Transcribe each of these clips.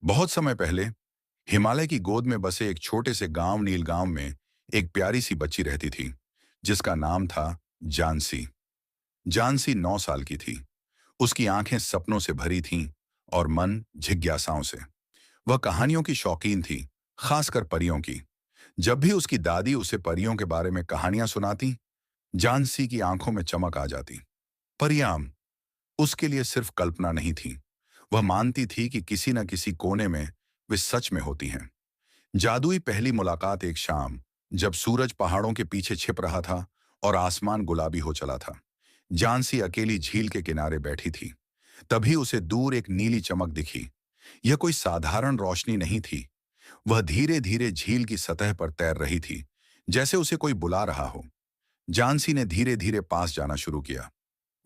बहुत समय पहले हिमालय की गोद में बसे एक छोटे से गांव नील गांव में एक प्यारी सी बच्ची रहती थी जिसका नाम था जानसी। जानसी 9 साल की थी। उसकी आंखें सपनों से भरी थीं और मन जिज्ञासाओं से। वह कहानियों की शौकीन थी, खासकर परियों की। जब भी उसकी दादी उसे परियों के बारे में कहानियां सुनाती, जानसी की आंखों में चमक आ जाती। परियां उसके लिए सिर्फ कल्पना नहीं थी। वह मानती थी कि किसी न किसी कोने में वे सच में होती हैं। जादुई पहली मुलाकात एक शाम, जब सूरज पहाड़ों के पीछे छिप रहा था और आसमान गुलाबी हो चला था। जानसी अकेली झील के किनारे बैठी थी। तभी उसे दूर एक नीली चमक दिखी। यह कोई साधारण रोशनी नहीं थी। वह धीरे धीरे झील की सतह पर तैर रही थी, जैसे उसे कोई बुला रहा हो। जानसी ने धीरे धीरे पास जाना शुरू किया।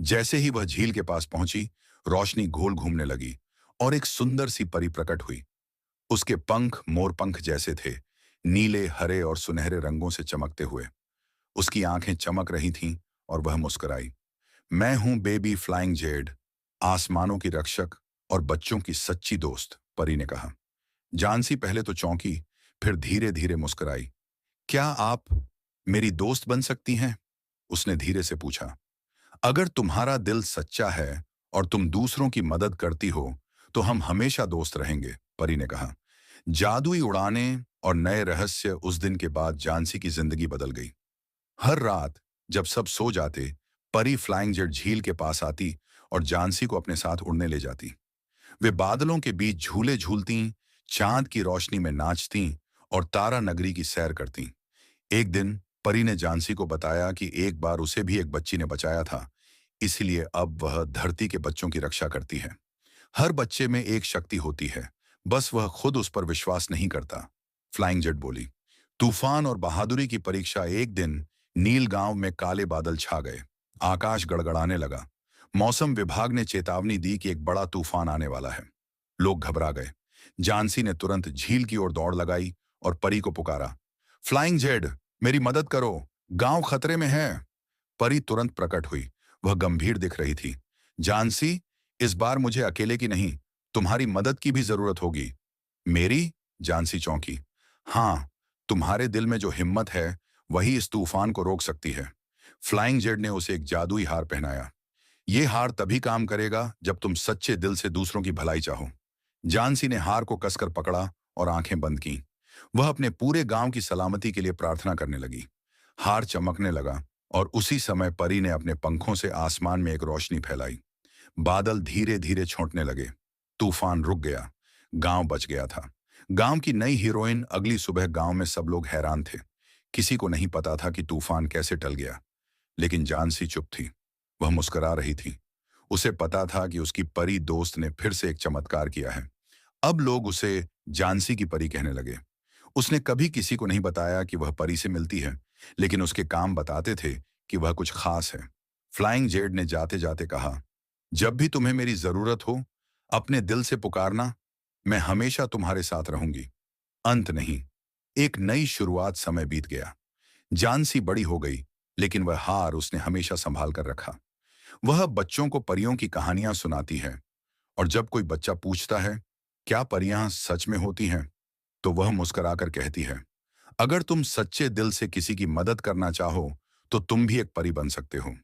जैसे ही वह झील के पास पहुंची, रोशनी गोल घूमने लगी और एक सुंदर सी परी प्रकट हुई। उसके पंख मोर पंख जैसे थे, नीले, हरे और सुनहरे रंगों से चमकते हुए। उसकी आंखें चमक रही थीं और वह मुस्कुराई। मैं हूं बेबी फ्लाइंग जेड, आसमानों की रक्षक और बच्चों की सच्ची दोस्त, परी ने कहा। जानसी पहले तो चौंकी, फिर धीरे धीरे मुस्कुराई। क्या आप मेरी दोस्त बन सकती हैं? उसने धीरे से पूछा। अगर तुम्हारा दिल सच्चा है और तुम दूसरों की मदद करती हो, तो हम हमेशा दोस्त रहेंगे, परी ने कहा। जादुई उड़ानें और नए रहस्य। उस दिन के बाद जानसी की जिंदगी बदल गई। हर रात जब सब सो जाते, परी फ्लाइंग जेट झील के पास आती और जानसी को अपने साथ उड़ने ले जाती। वे बादलों के बीच झूले झूलती, चांद की रोशनी में नाचती और तारा नगरी की सैर करती। एक दिन परी ने जानसी को बताया कि एक बार उसे भी एक बच्ची ने बचाया था, इसलिए अब वह धरती के बच्चों की रक्षा करती है। हर बच्चे में एक शक्ति होती है, बस वह खुद उस पर विश्वास नहीं करता, फ्लाइंग जेट बोली। तूफान और बहादुरी की परीक्षा। एक दिन नील गांव में काले बादल छा गए। आकाश गड़गड़ाने लगा। मौसम विभाग ने चेतावनी दी कि एक बड़ा तूफान आने वाला है। लोग घबरा गए। जानसी ने तुरंत झील की ओर दौड़ लगाई और परी को पुकारा। फ्लाइंग जेड, मेरी मदद करो, गांव खतरे में है। परी तुरंत प्रकट हुई। वह गंभीर दिख रही थी। जानसी, इस बार मुझे अकेले की नहीं, तुम्हारी मदद की भी जरूरत होगी। मेरी? जानसी चौंकी। हाँ, तुम्हारे दिल में जो हिम्मत है, वही इस तूफान को रोक सकती है। फ्लाइंग जेड ने उसे एक जादुई हार पहनाया। ये हार तभी काम करेगा जब तुम सच्चे दिल से दूसरों की भलाई चाहो। जानसी ने हार को कसकर पकड़ा और आंखें बंद की। वह अपने पूरे गांव की सलामती के लिए प्रार्थना करने लगी। हार चमकने लगा और उसी समय परी ने अपने पंखों से आसमान में एक रोशनी फैलाई। बादल धीरे धीरे छूटने लगे। तूफान रुक गया। गांव बच गया था। गांव की नई हीरोइन। अगली सुबह गांव में सब लोग हैरान थे। किसी को नहीं पता था कि तूफान कैसे टल गया, लेकिन जानसी चुप थी। वह मुस्कुरा रही थी। उसे पता था कि उसकी परी दोस्त ने फिर से एक चमत्कार किया है। अब लोग उसे जानसी की परी कहने लगे। उसने कभी किसी को नहीं बताया कि वह परी से मिलती है, लेकिन उसके काम बताते थे कि वह कुछ खास है। फ्लाइंग जेड ने जाते जाते कहा, जब भी तुम्हें मेरी जरूरत हो, अपने दिल से पुकारना, मैं हमेशा तुम्हारे साथ रहूंगी। अंत नहीं, एक नई शुरुआत। समय बीत गया। जानसी बड़ी हो गई, लेकिन वह हार उसने हमेशा संभाल कर रखा। वह बच्चों को परियों की कहानियां सुनाती है, और जब कोई बच्चा पूछता है, क्या परियां सच में होती हैं, तो वह मुस्कुराकर कहती है, अगर तुम सच्चे दिल से किसी की मदद करना चाहो, तो तुम भी एक परी बन सकते हो।